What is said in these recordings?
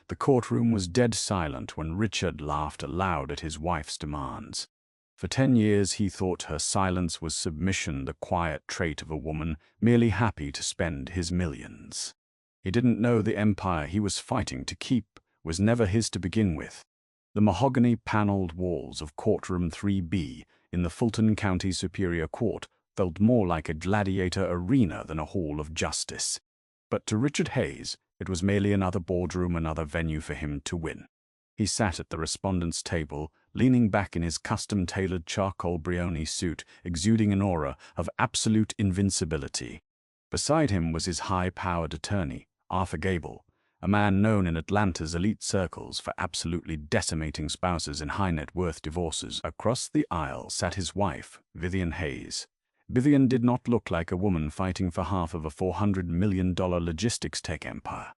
The courtroom was dead silent when Richard laughed aloud at his wife's demands. For 10 years he thought her silence was submission, the quiet trait of a woman merely happy to spend his millions. He didn't know the empire he was fighting to keep was never his to begin with. The mahogany-paneled walls of Courtroom 3B in the Fulton County Superior Court felt more like a gladiator arena than a hall of justice. But to Richard Hayes, it was merely another boardroom, another venue for him to win. He sat at the respondent's table, leaning back in his custom-tailored charcoal brioni suit, exuding an aura of absolute invincibility. Beside him was his high-powered attorney, Arthur Gable, a man known in Atlanta's elite circles for absolutely decimating spouses in high-net-worth divorces. Across the aisle sat his wife, Vivian Hayes. Vivian did not look like a woman fighting for half of a $400 million logistics tech empire.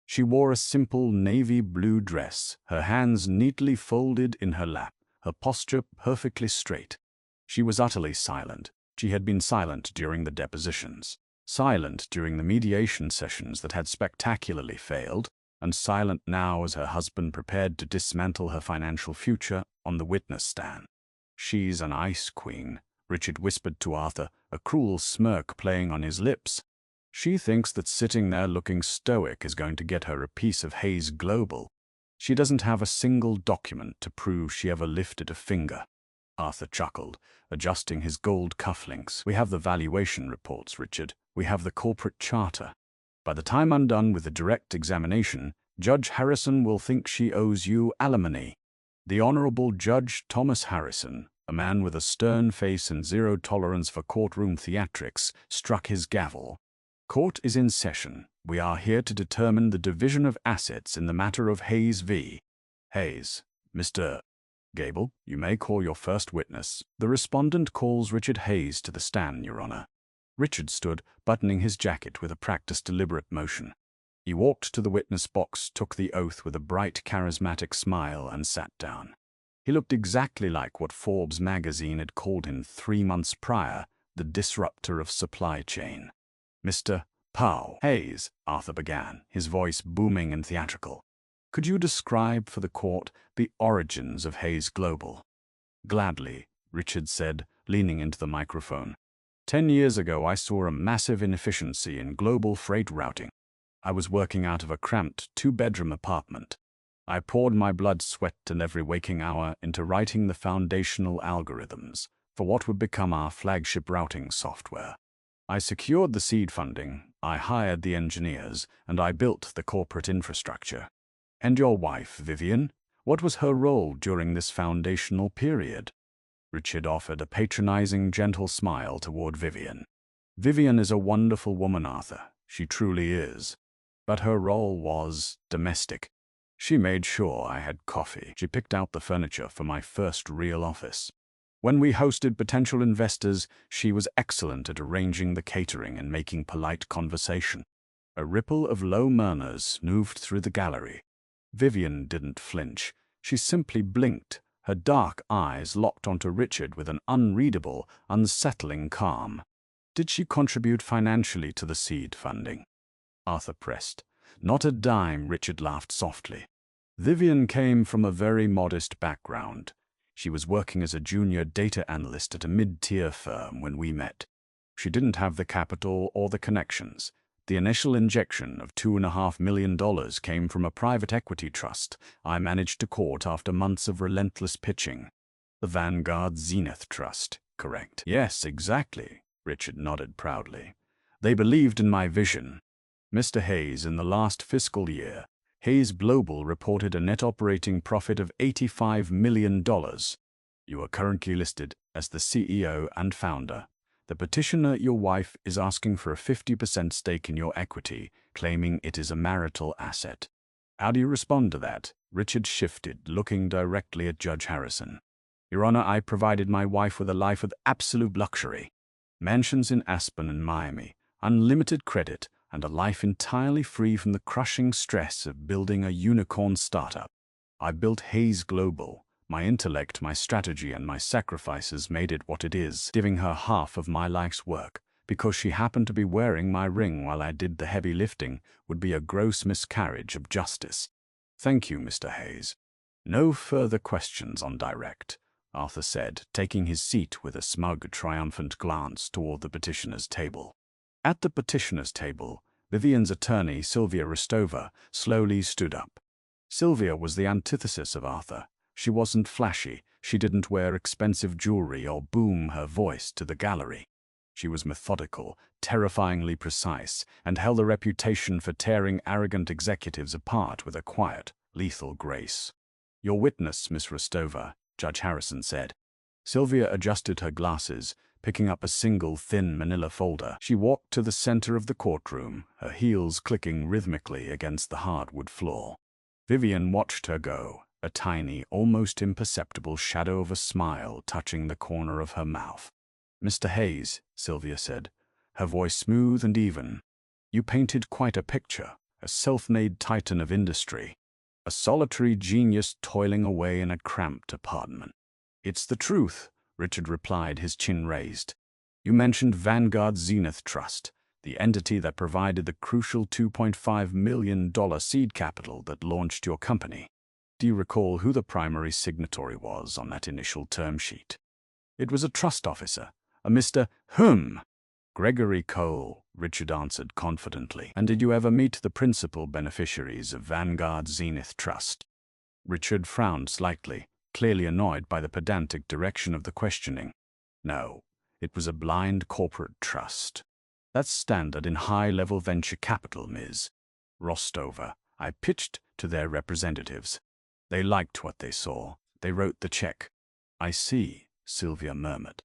She wore a simple navy blue dress, her hands neatly folded in her lap, her posture perfectly straight. She was utterly silent. She had been silent during the depositions, silent during the mediation sessions that had spectacularly failed, and silent now as her husband prepared to dismantle her financial future on the witness stand. "She's an ice queen," Richard whispered to Arthur, a cruel smirk playing on his lips. "She thinks that sitting there looking stoic is going to get her a piece of Hayes Global. She doesn't have a single document to prove she ever lifted a finger." Arthur chuckled, adjusting his gold cufflinks. "We have the valuation reports, Richard. We have the corporate charter. By the time I'm done with the direct examination, Judge Harrison will think she owes you alimony." The Honorable Judge Thomas Harrison, a man with a stern face and zero tolerance for courtroom theatrics, struck his gavel. "Court is in session. We are here to determine the division of assets in the matter of Hayes v. Hayes. Mr. Gable, you may call your first witness." "The respondent calls Richard Hayes to the stand, Your Honor." Richard stood, buttoning his jacket with a practiced, deliberate motion. He walked to the witness box, took the oath with a bright, charismatic smile, and sat down. He looked exactly like what Forbes magazine had called him 3 months prior, the disruptor of supply chain. "Mr. Pow Hayes," Arthur began, his voice booming and theatrical. "Could you describe for the court the origins of Hayes Global?" "Gladly," Richard said, leaning into the microphone. 10 years ago, I saw a massive inefficiency in global freight routing. I was working out of a cramped 2-bedroom apartment. I poured my blood, sweat, and every waking hour into writing the foundational algorithms for what would become our flagship routing software. I secured the seed funding, I hired the engineers, and I built the corporate infrastructure. And your wife, Vivian, what was her role during this foundational period?" Richard offered a patronizing, gentle smile toward Vivian. "Vivian is a wonderful woman, Arthur. She truly is. But her role was domestic. She made sure I had coffee. She picked out the furniture for my first real office. When we hosted potential investors, she was excellent at arranging the catering and making polite conversation." A ripple of low murmurs moved through the gallery. Vivian didn't flinch. She simply blinked, her dark eyes locked onto Richard with an unreadable, unsettling calm. "Did she contribute financially to the seed funding?" Arthur pressed. "Not a dime," Richard laughed softly. "Vivian came from a very modest background. She was working as a junior data analyst at a mid-tier firm when we met. She didn't have the capital or the connections. The initial injection of $2.5 million came from a private equity trust I managed to court after months of relentless pitching. The Vanguard Zenith Trust, correct?" "Yes, exactly," Richard nodded proudly. "They believed in my vision. Mr. Hayes, in the last fiscal year, Hayes Global reported a net operating profit of $85 million. You are currently listed as the CEO and founder. The petitioner, your wife, is asking for a 50% stake in your equity, claiming it is a marital asset. How do you respond to that?" Richard shifted, looking directly at Judge Harrison. "Your Honor, I provided my wife with a life of absolute luxury. Mansions in Aspen and Miami, unlimited credit, and a life entirely free from the crushing stress of building a unicorn startup. I built Hayes Global. My intellect, my strategy, and my sacrifices made it what it is, giving her half of my life's work, because she happened to be wearing my ring while I did the heavy lifting, would be a gross miscarriage of justice." Thank you, Mr. Hayes. No further questions on direct, Arthur said, taking his seat with a smug, triumphant glance toward the petitioner's table. At the petitioner's table, Vivian's attorney, Sylvia Rostova, slowly stood up. Sylvia was the antithesis of Arthur. She wasn't flashy, she didn't wear expensive jewelry or boom her voice to the gallery. She was methodical, terrifyingly precise, and held a reputation for tearing arrogant executives apart with a quiet, lethal grace. "Your witness, Miss Rostova," Judge Harrison said. Sylvia adjusted her glasses, picking up a single thin manila folder. She walked to the center of the courtroom, her heels clicking rhythmically against the hardwood floor. Vivian watched her go, a tiny, almost imperceptible shadow of a smile touching the corner of her mouth. "Mr. Hayes," Sylvia said, her voice smooth and even, "you painted quite a picture, a self-made titan of industry, a solitary genius toiling away in a cramped apartment." "It's the truth," Richard replied, his chin raised. "You mentioned Vanguard Zenith Trust, the entity that provided the crucial $2.5 million seed capital that launched your company. Do you recall who the primary signatory was on that initial term sheet?" "It was a trust officer, a Mr. Gregory Cole," Richard answered confidently. "And did you ever meet the principal beneficiaries of Vanguard Zenith Trust?" Richard frowned slightly, clearly annoyed by the pedantic direction of the questioning. "No, it was a blind corporate trust. That's standard in high-level venture capital, Ms. Rostova. I pitched to their representatives. They liked what they saw. They wrote the check." "I see," Sylvia murmured.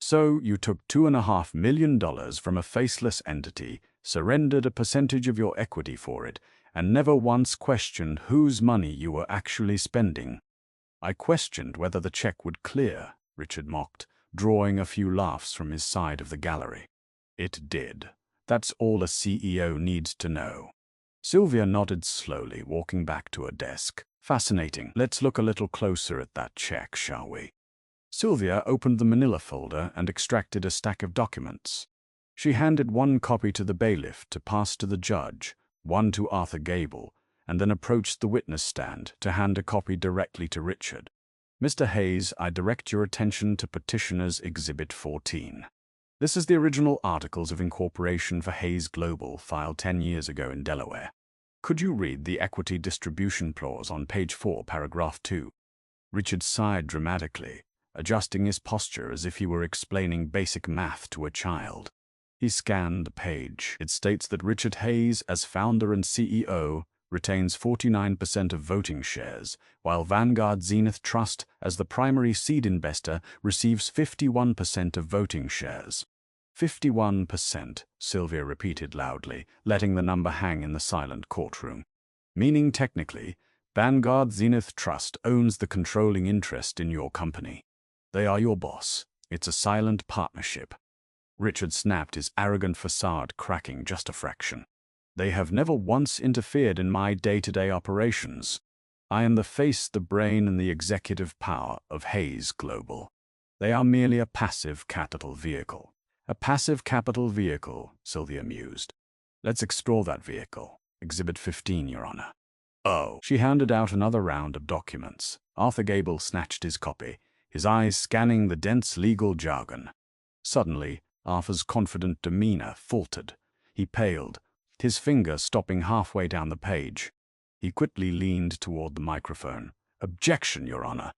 "So you took $2.5 million from a faceless entity, surrendered a percentage of your equity for it, and never once questioned whose money you were actually spending." "I questioned whether the check would clear," Richard mocked, drawing a few laughs from his side of the gallery. "It did. That's all a CEO needs to know." Sylvia nodded slowly, walking back to her desk. "Fascinating. Let's look a little closer at that check, shall we?" Sylvia opened the manila folder and extracted a stack of documents. She handed one copy to the bailiff to pass to the judge, one to Arthur Gable, and then approached the witness stand to hand a copy directly to Richard. "Mr. Hayes, I direct your attention to Petitioner's Exhibit 14. This is the original Articles of Incorporation for Hayes Global, filed 10 years ago in Delaware. Could you read the equity distribution clause on page 4, paragraph 2? Richard sighed dramatically, adjusting his posture as if he were explaining basic math to a child. He scanned the page. "It states that Richard Hayes, as founder and CEO, retains 49% of voting shares, while Vanguard Zenith Trust, as the primary seed investor, receives 51% of voting shares." 51%, Sylvia repeated loudly, letting the number hang in the silent courtroom. "Meaning technically, Vanguard Zenith Trust owns the controlling interest in your company. They are your boss. It's a silent partnership." Richard snapped, his arrogant facade cracking just a fraction. "They have never once interfered in my day-to-day operations. I am the face, the brain, and the executive power of Hayes Global. They are merely a passive capital vehicle." "A passive capital vehicle," Sylvia mused. "Let's explore that vehicle. Exhibit 15, Your Honor." "Oh." She handed out another round of documents. Arthur Gable snatched his copy, his eyes scanning the dense legal jargon. Suddenly, Arthur's confident demeanor faltered. He paled, his finger stopping halfway down the page. He quickly leaned toward the microphone. "Objection, Your Honor.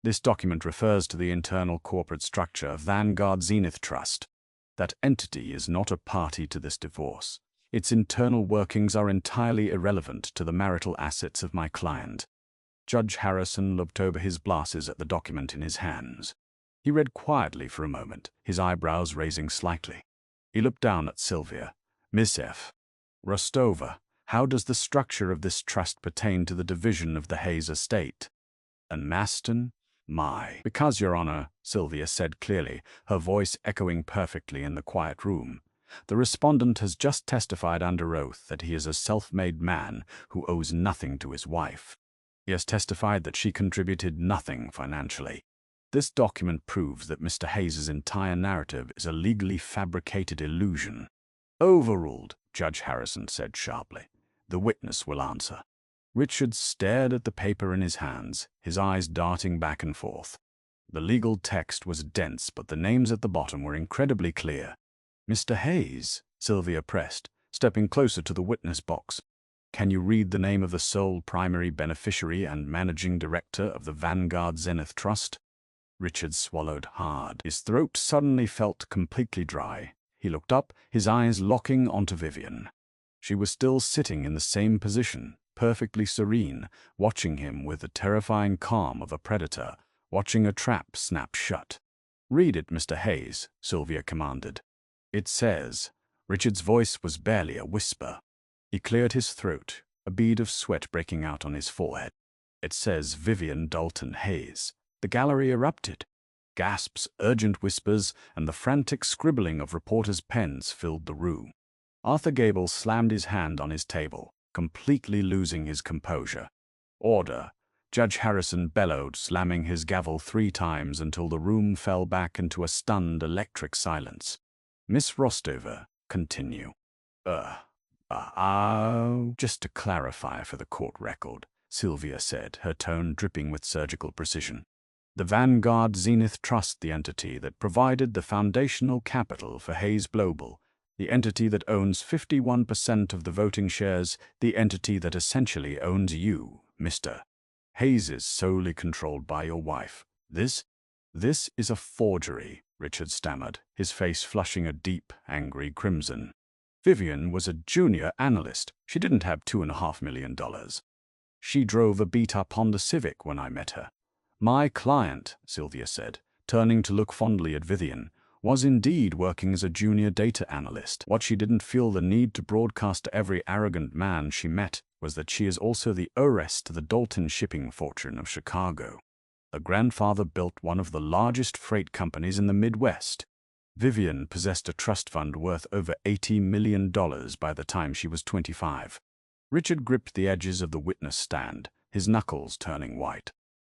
This document refers to the internal corporate structure of Vanguard Zenith Trust. That entity is not a party to this divorce. Its internal workings are entirely irrelevant to the marital assets of my client." Judge Harrison looked over his glasses at the document in his hands. He read quietly for a moment, his eyebrows raising slightly. He looked down at Sylvia. "Miss F. Rostova, how does the structure of this trust pertain to the division of the Hayes estate?" "And Maston? Because, Your Honor," Sylvia said clearly, her voice echoing perfectly in the quiet room, "the respondent has just testified under oath that he is a self-made man who owes nothing to his wife. He has testified that she contributed nothing financially. This document proves that Mr. Hayes's entire narrative is a legally fabricated illusion." "Overruled," Judge Harrison said sharply. "The witness will answer." Richard stared at the paper in his hands, his eyes darting back and forth. The legal text was dense, but the names at the bottom were incredibly clear. "Mr. Hayes," Sylvia pressed, stepping closer to the witness box. "Can you read the name of the sole primary beneficiary and managing director of the Vanguard Zenith Trust?" Richard swallowed hard. His throat suddenly felt completely dry. He looked up, his eyes locking onto Vivian. She was still sitting in the same position, perfectly serene, watching him with the terrifying calm of a predator, watching a trap snap shut. "Read it, Mr. Hayes," Sylvia commanded. "It says—" Richard's voice was barely a whisper. He cleared his throat, a bead of sweat breaking out on his forehead. "It says Vivian Dalton Hayes." The gallery erupted. Gasps, urgent whispers, and the frantic scribbling of reporters' pens filled the room. Arthur Gable slammed his hand on his table, completely losing his composure. "Order!" Judge Harrison bellowed, slamming his gavel 3 times until the room fell back into a stunned electric silence. "Miss Rostover, continue." Just to clarify for the court record," Sylvia said, her tone dripping with surgical precision. "The Vanguard Zenith Trust, the entity that provided the foundational capital for Hayes Global, the entity that owns 51% of the voting shares, the entity that essentially owns you, Mr. Hayes, is solely controlled by your wife. This is a forgery," Richard stammered, his face flushing a deep, angry crimson. "Vivian was a junior analyst. She didn't have $2.5 million. She drove a beat-up Honda Civic when I met her. My client," Sylvia said, turning to look fondly at Vivian, "was indeed working as a junior data analyst. What she didn't feel the need to broadcast to every arrogant man she met was that she is also the heiress to the Dalton shipping fortune of Chicago. Her grandfather built one of the largest freight companies in the Midwest. Vivian possessed a trust fund worth over $80 million by the time she was 25. Richard gripped the edges of the witness stand, his knuckles turning white.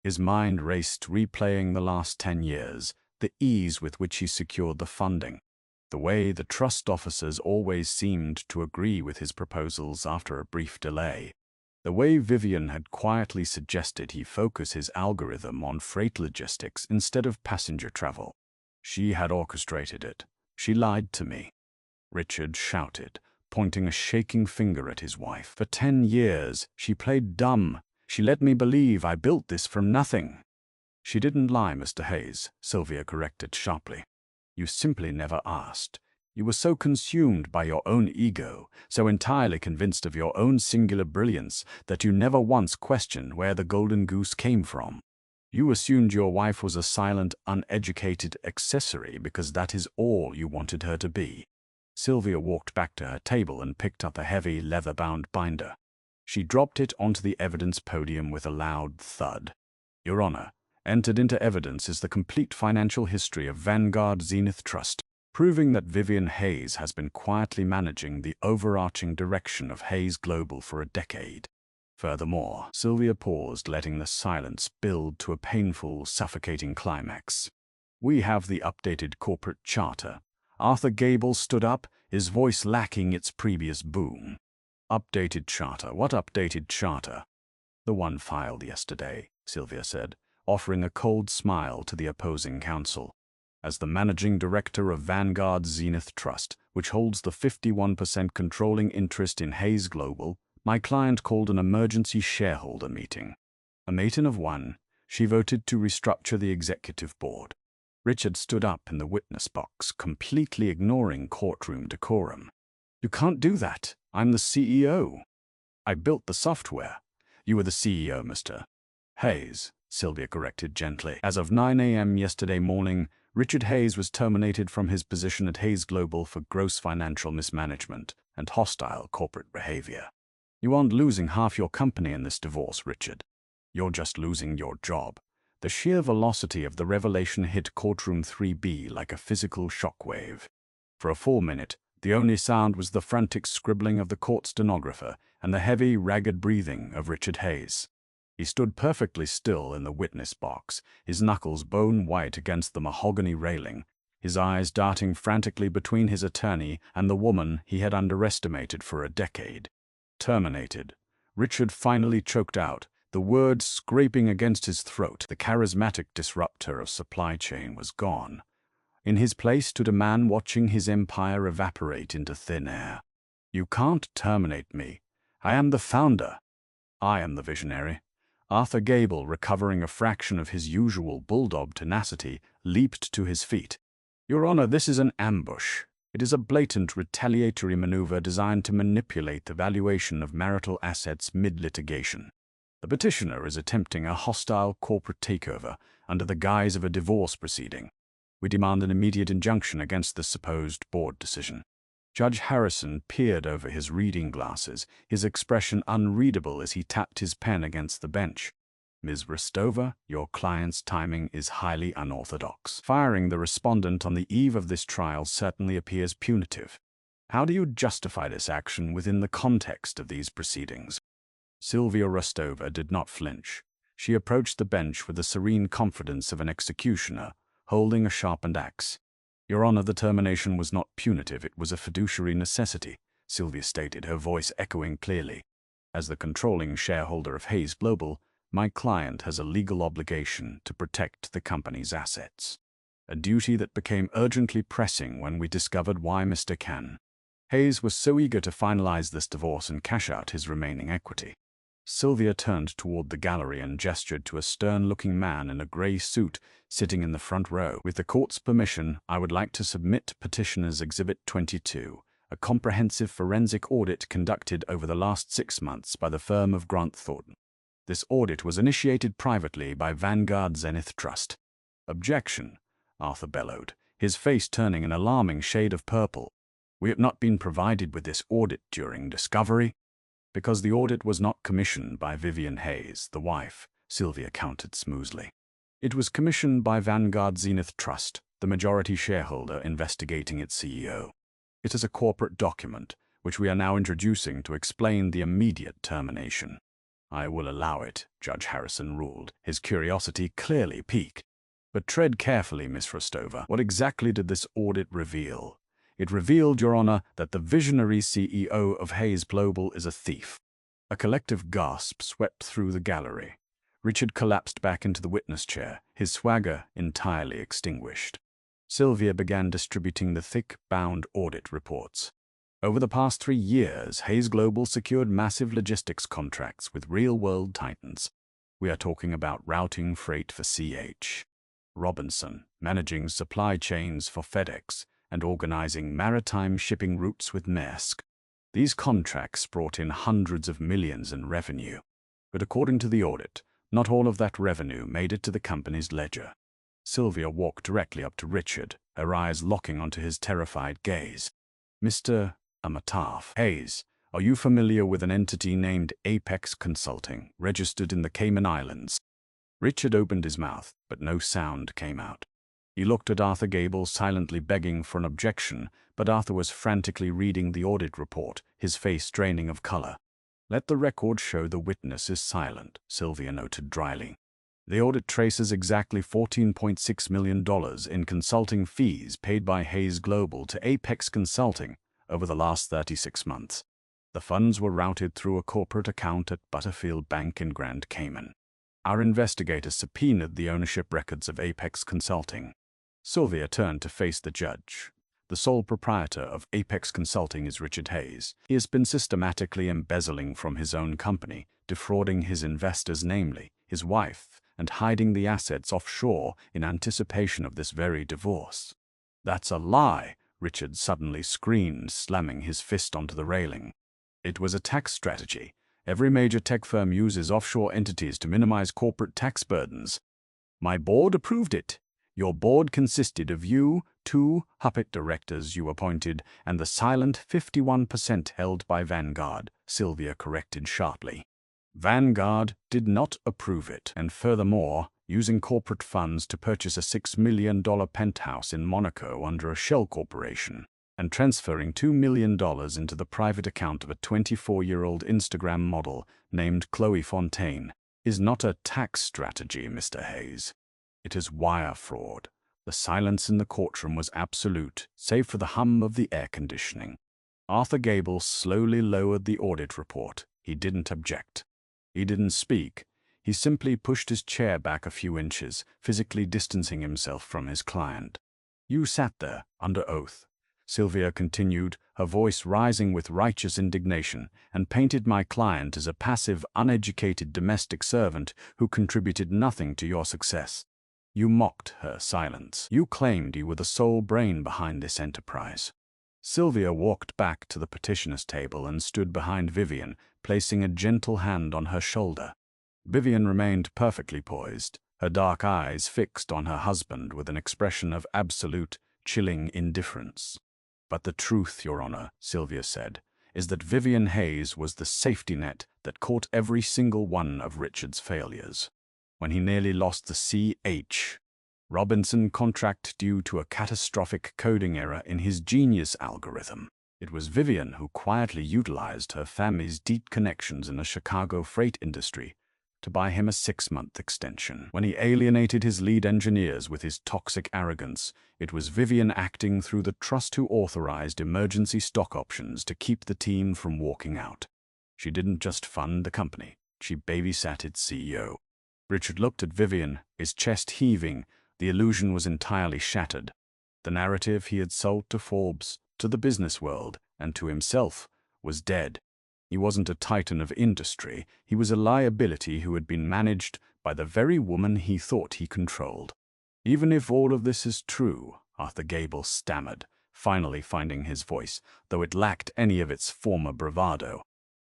His mind raced, replaying the last 10 years, the ease with which he secured the funding, the way the trust officers always seemed to agree with his proposals after a brief delay, the way Vivian had quietly suggested he focus his algorithm on freight logistics instead of passenger travel. She had orchestrated it. She lied to me," Richard shouted, pointing a shaking finger at his wife. "For 10 years, she played dumb. She let me believe I built this from nothing." "She didn't lie, Mr. Hayes," Sylvia corrected sharply. "You simply never asked. You were so consumed by your own ego, so entirely convinced of your own singular brilliance, that you never once questioned where the golden goose came from. You assumed your wife was a silent, uneducated accessory because that is all you wanted her to be." Sylvia walked back to her table and picked up a heavy, leather-bound binder. She dropped it onto the evidence podium with a loud thud. "Your Honor, entered into evidence is the complete financial history of Vanguard Zenith Trust, proving that Vivian Hayes has been quietly managing the overarching direction of Hayes Global for a decade. Furthermore," Sylvia paused, letting the silence build to a painful, suffocating climax, "we have the updated corporate charter." Arthur Gable stood up, his voice lacking its previous boom. "Updated charter? What updated charter?" "The one filed yesterday," Sylvia said, offering a cold smile to the opposing counsel. "As the managing director of Vanguard Zenith Trust, which holds the 51% controlling interest in Hayes Global, my client called an emergency shareholder meeting. A meeting of one, she voted to restructure the executive board." Richard stood up in the witness box, completely ignoring courtroom decorum. "You can't do that. I'm the CEO. I built the software." "You were the CEO, Mr. Hayes," Sylvia corrected gently. "As of 9 a.m. yesterday morning, Richard Hayes was terminated from his position at Hayes Global for gross financial mismanagement and hostile corporate behavior." "You aren't losing half your company in this divorce, Richard. You're just losing your job." The sheer velocity of the revelation hit courtroom 3B like a physical shockwave. For a full minute, the only sound was the frantic scribbling of the court stenographer and the heavy, ragged breathing of Richard Hayes. He stood perfectly still in the witness box, his knuckles bone white against the mahogany railing, his eyes darting frantically between his attorney and the woman he had underestimated for a decade. "Terminated," Richard finally choked out, the words scraping against his throat. The charismatic disruptor of supply chain was gone. In his place stood a man watching his empire evaporate into thin air. "You can't terminate me. I am the founder. I am the visionary." Arthur Gable, recovering a fraction of his usual bulldog tenacity, leaped to his feet. "Your Honor, this is an ambush. It is a blatant retaliatory maneuver designed to manipulate the valuation of marital assets mid-litigation. The petitioner is attempting a hostile corporate takeover under the guise of a divorce proceeding. We demand an immediate injunction against this supposed board decision." Judge Harrison peered over his reading glasses, his expression unreadable as he tapped his pen against the bench. "Ms. Rostova, your client's timing is highly unorthodox. Firing the respondent on the eve of this trial certainly appears punitive. How do you justify this action within the context of these proceedings?" Sylvia Rostova did not flinch. She approached the bench with the serene confidence of an executioner, holding a sharpened axe. "Your Honor, the termination was not punitive, it was a fiduciary necessity," Sylvia stated, her voice echoing clearly. "As the controlling shareholder of Hayes Global, my client has a legal obligation to protect the company's assets. A duty that became urgently pressing when we discovered why Mr. Hayes was so eager to finalize this divorce and cash out his remaining equity." Sylvia turned toward the gallery and gestured to a stern-looking man in a gray suit sitting in the front row. "With the court's permission, I would like to submit Petitioner's Exhibit 22, a comprehensive forensic audit conducted over the last 6 months by the firm of Grant Thornton. This audit was initiated privately by Vanguard Zenith Trust." "Objection," Arthur bellowed, his face turning an alarming shade of purple. "We have not been provided with this audit during discovery." "Because the audit was not commissioned by Vivian Hayes, the wife," Sylvia countered smoothly. "It was commissioned by Vanguard Zenith Trust, the majority shareholder investigating its CEO. It is a corporate document, which we are now introducing to explain the immediate termination." "I will allow it," Judge Harrison ruled, his curiosity clearly piqued. "But tread carefully, Miss Rostova. What exactly did this audit reveal?" "It revealed, Your Honor, that the visionary CEO of Hayes Global is a thief." A collective gasp swept through the gallery. Richard collapsed back into the witness chair, his swagger entirely extinguished. Sylvia began distributing the thick, bound audit reports. Over the past 3 years, Hayes Global secured massive logistics contracts with real-world titans. We are talking about routing freight for C.H. Robinson, managing supply chains for FedEx, and organizing maritime shipping routes with Maersk. These contracts brought in hundreds of millions in revenue. But according to the audit, not all of that revenue made it to the company's ledger. Sylvia walked directly up to Richard, her eyes locking onto his terrified gaze. "Mr. Amitaf Hayes, are you familiar with an entity named Apex Consulting, registered in the Cayman Islands?" Richard opened his mouth, but no sound came out. He looked at Arthur Gable, silently begging for an objection, but Arthur was frantically reading the audit report, his face draining of color. "Let the record show the witness is silent," Sylvia noted dryly. "The audit traces exactly $14.6 million in consulting fees paid by Hayes Global to Apex Consulting over the last 36 months. The funds were routed through a corporate account at Butterfield Bank in Grand Cayman. Our investigators subpoenaed the ownership records of Apex Consulting." Sylvia turned to face the judge. "The sole proprietor of Apex Consulting is Richard Hayes. He has been systematically embezzling from his own company, defrauding his investors, namely his wife, and hiding the assets offshore in anticipation of this very divorce." "That's a lie," Richard suddenly screamed, slamming his fist onto the railing. "It was a tax strategy. Every major tech firm uses offshore entities to minimize corporate tax burdens. My board approved it. Your board consisted of you, 2 puppet directors you appointed, and the silent 51% held by Vanguard," Sylvia corrected sharply. "Vanguard did not approve it, and furthermore, using corporate funds to purchase a $6 million penthouse in Monaco under a shell corporation, and transferring $2 million into the private account of a 24-year-old Instagram model named Chloe Fontaine, is not a tax strategy, Mr. Hayes. It is wire fraud." The silence in the courtroom was absolute, save for the hum of the air conditioning. Arthur Gable slowly lowered the audit report, He didn't object. He didn't speak. He simply pushed his chair back a few inches, physically distancing himself from his client. "You sat there, under oath," Sylvia continued, her voice rising with righteous indignation, "and painted my client as a passive, uneducated domestic servant who contributed nothing to your success. You mocked her silence. You claimed you were the sole brain behind this enterprise." Sylvia walked back to the petitioner's table and stood behind Vivian, placing a gentle hand on her shoulder. Vivian remained perfectly poised, her dark eyes fixed on her husband with an expression of absolute, chilling indifference. "But the truth, Your Honor," Sylvia said, "is that Vivian Hayes was the safety net that caught every single one of Richard's failures. When he nearly lost the C.H. Robinson contract due to a catastrophic coding error in his genius algorithm, it was Vivian who quietly utilized her family's deep connections in the Chicago freight industry to buy him a 6-month extension. When he alienated his lead engineers with his toxic arrogance, it was Vivian acting through the trust who authorized emergency stock options to keep the team from walking out. She didn't just fund the company, she babysat its CEO. Richard looked at Vivian, his chest heaving. The illusion was entirely shattered. The narrative he had sold to Forbes, to the business world, and to himself was dead. He wasn't a titan of industry, he was a liability who had been managed by the very woman he thought he controlled. "Even if all of this is true," Arthur Gable stammered, finally finding his voice, though it lacked any of its former bravado.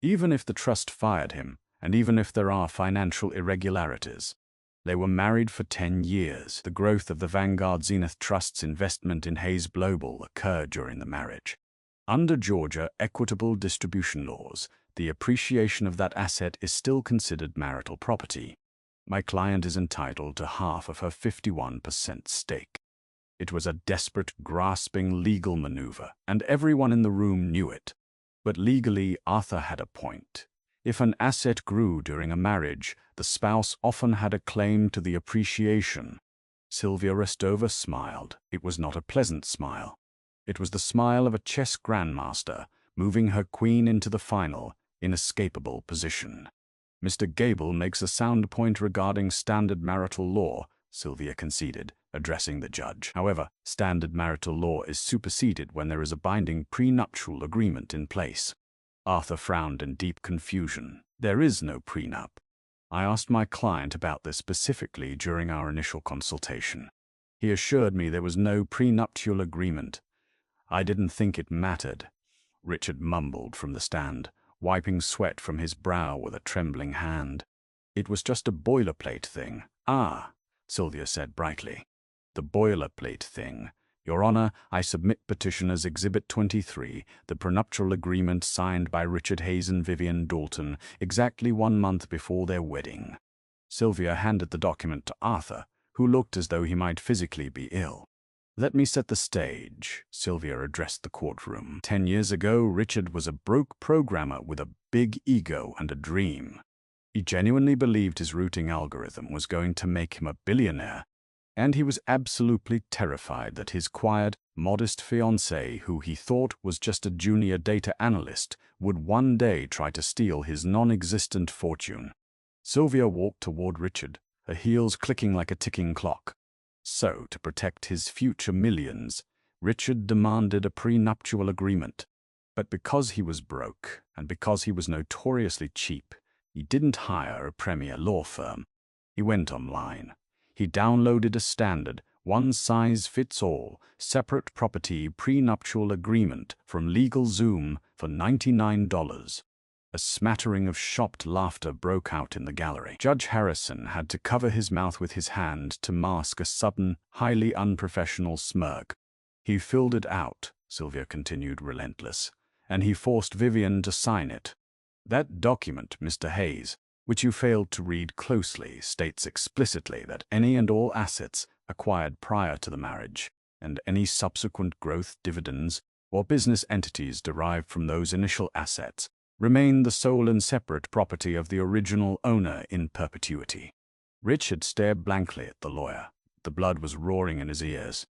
"Even if the trust fired him, and even if there are financial irregularities." They were married for 10 years. The growth of the Vanguard Zenith Trust's investment in Hayes Global occurred during the marriage. Under Georgia equitable distribution laws, the appreciation of that asset is still considered marital property. My client is entitled to half of her 51% stake. It was a desperate, grasping legal maneuver, and everyone in the room knew it. But legally, Arthur had a point. If an asset grew during a marriage, the spouse often had a claim to the appreciation. Sylvia Restova smiled. It was not a pleasant smile. It was the smile of a chess grandmaster, moving her queen into the final, inescapable position. "Mr. Gable makes a sound point regarding standard marital law," Sylvia conceded, addressing the judge. "However, standard marital law is superseded when there is a binding prenuptial agreement in place." Arthur frowned in deep confusion. "There is no prenup. I asked my client about this specifically during our initial consultation. He assured me there was no prenuptial agreement. I didn't think it mattered," Richard mumbled from the stand, wiping sweat from his brow with a trembling hand. "It was just a boilerplate thing." "Ah," Sylvia said brightly. "The boilerplate thing. Your Honor, I submit Petitioner's Exhibit 23, the prenuptial agreement signed by Richard Hayes and Vivian Dalton exactly 1 month before their wedding." Sylvia handed the document to Arthur, who looked as though he might physically be ill. "Let me set the stage," Sylvia addressed the courtroom. 10 years ago, Richard was a broke programmer with a big ego and a dream. He genuinely believed his routing algorithm was going to make him a billionaire. And he was absolutely terrified that his quiet, modest fiancée, who he thought was just a junior data analyst, would one day try to steal his non-existent fortune. Sylvia walked toward Richard, her heels clicking like a ticking clock. So, to protect his future millions, Richard demanded a prenuptial agreement. But because he was broke, and because he was notoriously cheap, he didn't hire a premier law firm. He went online. He downloaded a standard, one-size-fits-all, separate property prenuptial agreement from LegalZoom for $99. A smattering of shocked laughter broke out in the gallery. Judge Harrison had to cover his mouth with his hand to mask a sudden, highly unprofessional smirk. "He filled it out," Sylvia continued, relentless, "and he forced Vivian to sign it. That document, Mr. Hayes, which you failed to read closely, states explicitly that any and all assets acquired prior to the marriage, and any subsequent growth dividends or business entities derived from those initial assets, remain the sole and separate property of the original owner in perpetuity." Richard stared blankly at the lawyer. The blood was roaring in his ears.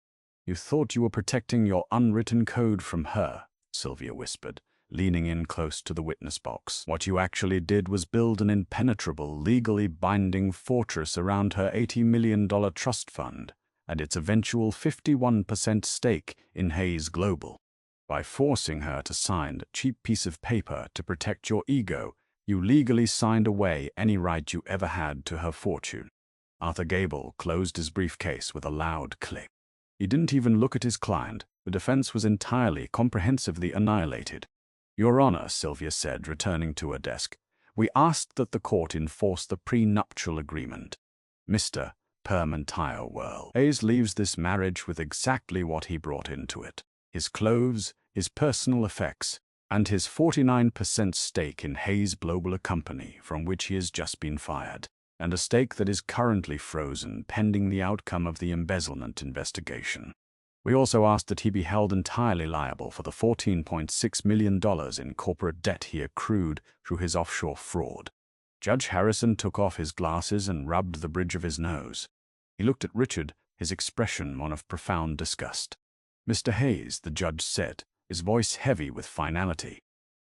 "You thought you were protecting your unwritten code from her," Sylvia whispered, leaning in close to the witness box. "What you actually did was build an impenetrable, legally binding fortress around her $80 million trust fund and its eventual 51% stake in Hayes Global. By forcing her to sign a cheap piece of paper to protect your ego, you legally signed away any right you ever had to her fortune." Arthur Gable closed his briefcase with a loud click. He didn't even look at his client. The defense was entirely, comprehensively annihilated. "Your Honor," Sylvia said, returning to her desk, "we asked that the court enforce the prenuptial agreement. Mr. Per entire world. Hayes leaves this marriage with exactly what he brought into it: his clothes, his personal effects, and his 49% stake in Hayes Global, a company from which he has just been fired, and a stake that is currently frozen pending the outcome of the embezzlement investigation. We also asked that he be held entirely liable for the $14.6 million in corporate debt he accrued through his offshore fraud." Judge Harrison took off his glasses and rubbed the bridge of his nose. He looked at Richard, his expression one of profound disgust. "Mr. Hayes," the judge said, his voice heavy with finality,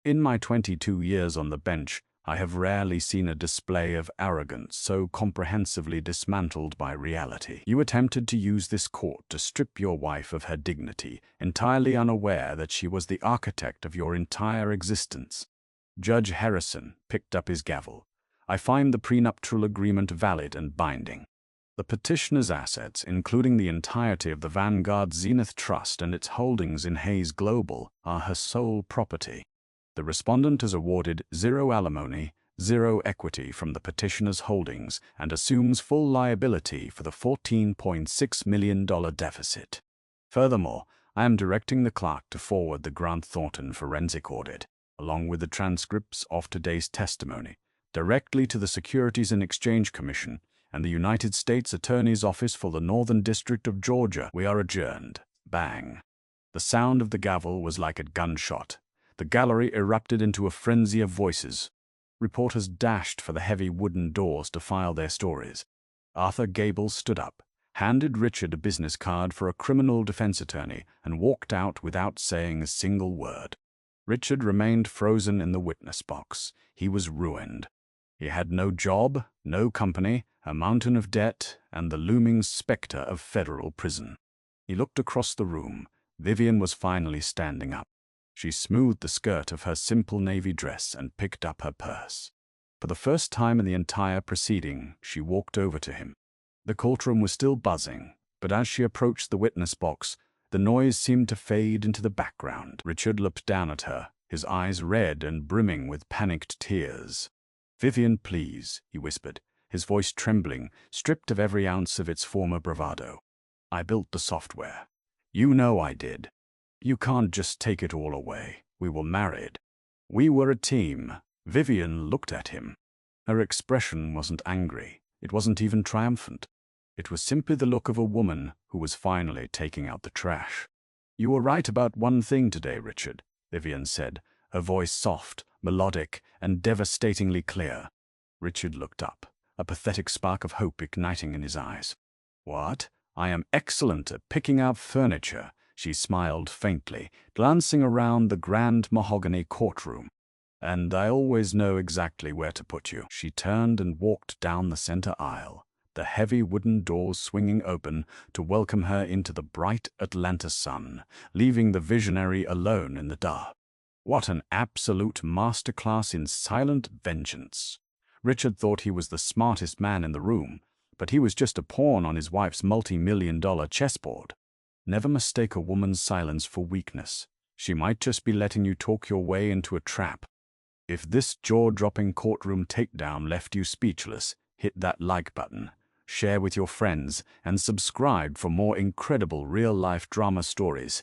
"in my 22 years on the bench, I have rarely seen a display of arrogance so comprehensively dismantled by reality. You attempted to use this court to strip your wife of her dignity, entirely unaware that she was the architect of your entire existence." Judge Harrison picked up his gavel. "I find the prenuptial agreement valid and binding. The petitioner's assets, including the entirety of the Vanguard Zenith Trust and its holdings in Hayes Global, are her sole property. The respondent is awarded 0 alimony, 0 equity from the petitioner's holdings, and assumes full liability for the $14.6 million deficit. Furthermore, I am directing the clerk to forward the Grant Thornton forensic audit, along with the transcripts of today's testimony, directly to the Securities and Exchange Commission and the United States Attorney's Office for the Northern District of Georgia. We are adjourned." Bang. The sound of the gavel was like a gunshot. The gallery erupted into a frenzy of voices. Reporters dashed for the heavy wooden doors to file their stories. Arthur Gable stood up, handed Richard a business card for a criminal defense attorney, and walked out without saying a single word. Richard remained frozen in the witness box. He was ruined. He had no job, no company, a mountain of debt, and the looming specter of federal prison. He looked across the room. Vivian was finally standing up. She smoothed the skirt of her simple navy dress and picked up her purse. For the first time in the entire proceeding, she walked over to him. The courtroom was still buzzing, but as she approached the witness box, the noise seemed to fade into the background. Richard looked down at her, his eyes red and brimming with panicked tears. "Vivian, please," he whispered, his voice trembling, stripped of every ounce of its former bravado. "I built the software. You know I did. You can't just take it all away. We were married. We were a team." Vivian looked at him. Her expression wasn't angry. It wasn't even triumphant. It was simply the look of a woman who was finally taking out the trash. "You were right about one thing today, Richard," Vivian said, her voice soft, melodic, and devastatingly clear. Richard looked up, a pathetic spark of hope igniting in his eyes. "What? I am excellent at picking out furniture," she smiled faintly, glancing around the grand mahogany courtroom. "And I always know exactly where to put you." She turned and walked down the center aisle, the heavy wooden doors swinging open to welcome her into the bright Atlanta sun, leaving the visionary alone in the dark. What an absolute masterclass in silent vengeance. Richard thought he was the smartest man in the room, but he was just a pawn on his wife's multi-million-dollar chessboard. Never mistake a woman's silence for weakness. She might just be letting you talk your way into a trap. If this jaw-dropping courtroom takedown left you speechless, hit that like button, share with your friends, and subscribe for more incredible real-life drama stories.